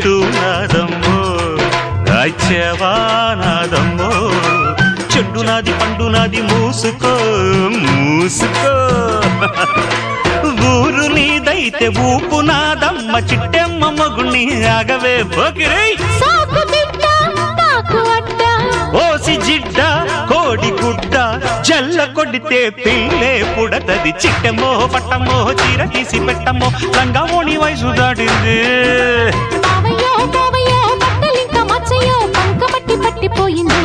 చెట్టు నాదమ్మో రాజ్యవానాదమ్మో చెట్టు నాది పండు నాది మూసుకో మూసుకో ఊరు నీదైతే ఊపు నాదమ్మ చిట్టెమ్మ మొగుణ్ణి ఆగవే పోకిరై ఓసి జిడ్డ కోడి గుడ్డ జల్ల కొడితే పిల్లే పుడతది చిట్టెమ్మో పట్టమ్మో చీర తీసి పెట్టమ్మో రంగమోణి వయసు దాటింది పట్టిపోయింది